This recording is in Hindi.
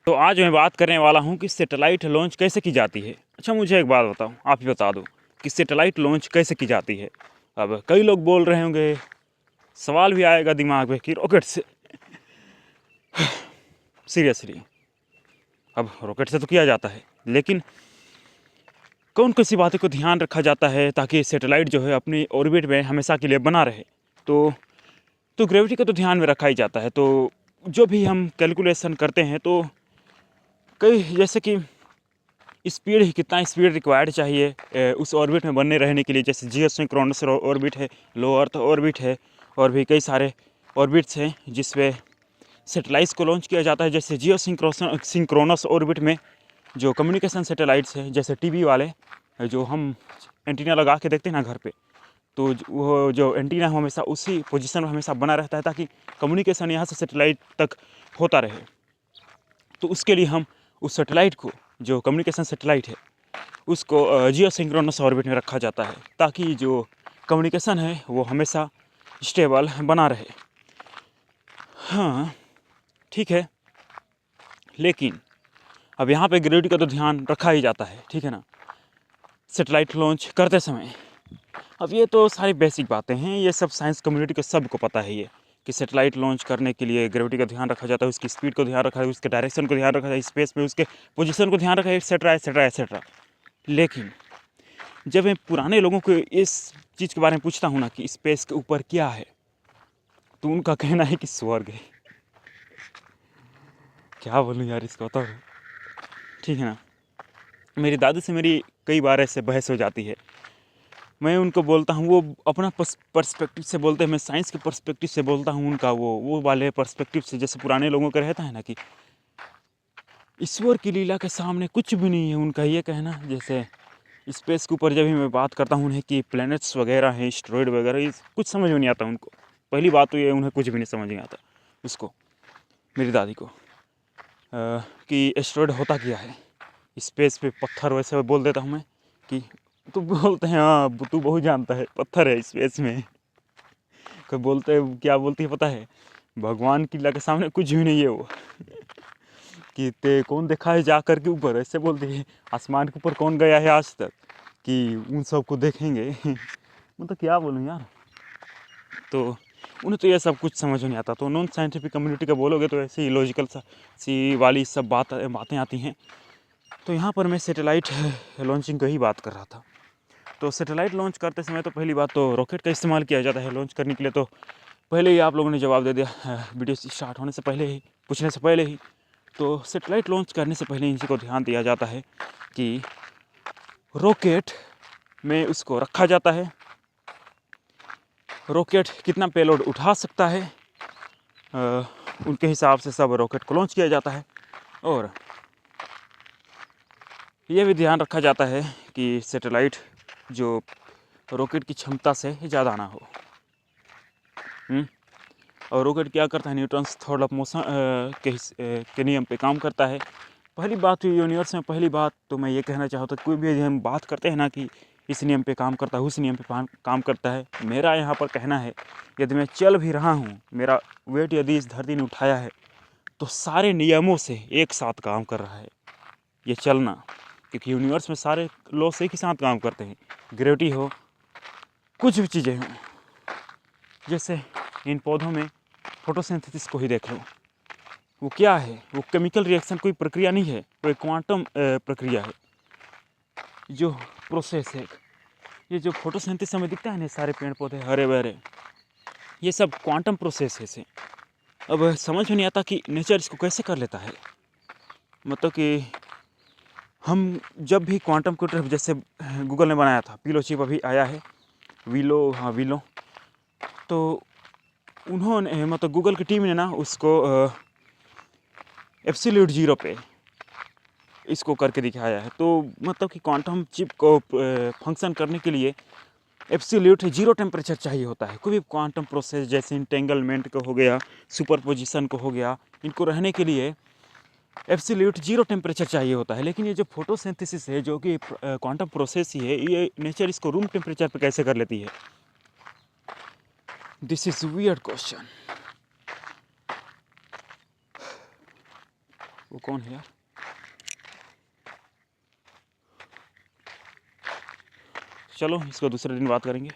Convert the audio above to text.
तो आज मैं बात करने वाला हूँ कि सैटेलाइट लॉन्च कैसे की जाती है। अच्छा मुझे एक बात बताओ, आप ही बता दो कि सैटेलाइट लॉन्च कैसे की जाती है। अब कई लोग बोल रहे होंगे, सवाल भी आएगा दिमाग में कि रॉकेट से। सीरियसली, अब रॉकेट से तो किया जाता है, लेकिन कौन कौन सी बातों को ध्यान रखा जाता है ताकि सैटेलाइट जो है अपनी ऑर्बिट में हमेशा के लिए बना रहे। तो ग्रेविटी का तो ध्यान में रखा ही जाता है। तो जो भी हम कैलकुलेशन करते हैं, तो कई जैसे कि स्पीड, कितना स्पीड रिक्वायर्ड चाहिए उस ऑर्बिट में बने रहने के लिए। जैसे जियोसिंक्रोनस ऑर्बिट है, लो अर्थ ऑर्बिट है, और भी कई सारे ऑर्बिट्स हैं जिस पे सैटेलाइट्स को लॉन्च किया जाता है। जैसे सिंक्रोनस ऑर्बिट में जो कम्युनिकेशन सैटेलाइट्स हैं, जैसे टीवी वाले जो हम एंटीना लगा के देखते हैं ना घर पे, तो वो जो एंटीना हमेशा उसी पोजीशन में हमेशा बना रहता है ताकि कम्युनिकेशन यहाँ से सैटेलाइट तक होता रहे। तो उसके लिए हम उस सैटेलाइट को, जो कम्युनिकेशन सैटेलाइट है, उसको जियो सिंक्रोनस ऑर्बिट में रखा जाता है ताकि जो कम्युनिकेशन है वो हमेशा स्टेबल बना रहे। हाँ, ठीक है, लेकिन अब यहाँ पे ग्रेविटी का तो ध्यान रखा ही जाता है, ठीक है ना, सैटेलाइट लॉन्च करते समय। अब ये तो सारी बेसिक बातें हैं, ये सब साइंस कम्युनिटी को सबको पता है ये कि सैटेलाइट लॉन्च करने के लिए ग्रेविटी का ध्यान रखा जाता है, उसकी स्पीड को ध्यान रखा है, उसके डायरेक्शन को ध्यान रखा है, स्पेस में उसके पोजीशन को ध्यान रखा है, एक्सेट्रा एक्सेट्रा एक्सेट्रा। लेकिन जब मैं पुराने लोगों को इस चीज़ के बारे में पूछता हूँ ना कि स्पेस के ऊपर क्या है, तो उनका कहना है कि स्वर्ग है। क्या बोलूँ यार इसका, बताओ, ठीक है ना। मेरी दादी से मेरी कई बार ऐसे बहस हो जाती है। मैं उनको बोलता हूँ, वो अपना पर्सपेक्टिव से बोलते हैं, मैं साइंस के पर्सपेक्टिव से बोलता हूँ उनका वो वाले पर्सपेक्टिव से। जैसे पुराने लोगों का रहता है ना कि ईश्वर की लीला के सामने कुछ भी नहीं है, उनका ये कहना। जैसे स्पेस के ऊपर जब भी मैं बात करता हूँ उन्हें कि प्लैनेट्स वगैरह हैं, एस्टेरॉयड वगैरह, ये कुछ समझ में नहीं आता उनको। पहली बात तो ये, उन्हें कुछ भी नहीं समझ में आता उसको, मेरी दादी को, कि एस्टेरॉयड होता क्या है। स्पेस पे पत्थर, वैसे बोल देता हूँ मैं कि तो बोलते हैं हाँ तू बहुत जानता है, पत्थर है स्पेस में। कोई बोलते हैं, क्या बोलती है पता है, भगवान की लीला के सामने कुछ भी नहीं है वो। कि ते कौन देखा है जा कर के ऊपर, ऐसे बोलते हैं। आसमान के ऊपर कौन गया है आज तक कि उन सबको देखेंगे। मतलब क्या बोलूँ यार। तो उन्हें तो ये सब कुछ समझ नहीं आता। तो नॉन साइंटिफिक कम्युनिटी का बोलोगे तो ऐसे ही लॉजिकल सी वाली सब बातें आती हैं। तो यहाँ पर मैं सैटेलाइट लॉन्चिंग की ही बात कर रहा था। तो सैटेलाइट लॉन्च करते समय तो पहली बात तो रॉकेट का इस्तेमाल किया जाता है लॉन्च करने के लिए। तो पहले ही आप लोगों ने जवाब दे दिया वीडियो स्टार्ट होने से पहले ही, पूछने से पहले ही। तो सैटेलाइट लॉन्च करने से पहले इसी को ध्यान दिया जाता है कि रॉकेट में उसको रखा जाता है, रॉकेट कितना पेलोड उठा सकता है, उनके हिसाब से सब रॉकेट को लॉन्च किया जाता है। और ये भी ध्यान रखा जाता है कि सैटेलाइट जो रॉकेट की क्षमता से ज़्यादा ना हो। और रॉकेट क्या करता है, न्यूटन्स थर्ड ऑफ मोशन के नियम पे काम करता है। पहली बात यूनिवर्स में, पहली बात तो मैं ये कहना चाहता हूँ, कोई भी हम बात करते हैं ना कि इस नियम पे काम करता है, उस नियम पे काम करता है। मेरा यहाँ पर कहना है, यदि मैं चल भी रहा हूँ, मेरा वेट यदि इस धरती ने उठाया है, तो सारे नियमों से एक साथ काम कर रहा है ये चलना। क्योंकि यूनिवर्स में सारे लॉस एक ही साथ काम करते हैं। ग्रेविटी हो, कुछ भी चीज़ें हों। जैसे इन पौधों में फोटोसिंथेसिस को ही देख लो, वो क्या है, वो केमिकल रिएक्शन, कोई प्रक्रिया नहीं है, वो एक क्वांटम प्रक्रिया है, जो प्रोसेस है। ये जो फोटोसिंथेसिस हमें दिखता है ना, सारे पेड़ पौधे हरे भरे, ये सब क्वांटम प्रोसेस है से। अब समझ में नहीं आता कि नेचर इसको कैसे कर लेता है। मतलब कि हम जब भी क्वांटम कंप्यूटर, जैसे गूगल ने बनाया था, पिलो चिप अभी आया है, विलो, हाँ विलो, तो उन्होंने, मतलब गूगल की टीम ने ना उसको एब्सोल्यूट जीरो पे इसको करके दिखाया है। तो मतलब कि क्वांटम चिप को फंक्शन करने के लिए एब्सोल्यूट जीरो टेम्परेचर चाहिए होता है। कोई भी क्वांटम प्रोसेस, जैसे इंटेंगलमेंट को हो गया, सुपरपोजिशन को हो गया, इनको रहने के लिए एब्सोल्यूट जीरो टेम्परेचर चाहिए होता है। लेकिन ये जो फोटोसिंथेसिस है, जो कि क्वांटम प्रोसेस ही है, ये नेचर इसको रूम टेम्परेचर पे कैसे कर लेती है। This is weird question. वो कौन है यार? चलो इसको दूसरे दिन बात करेंगे।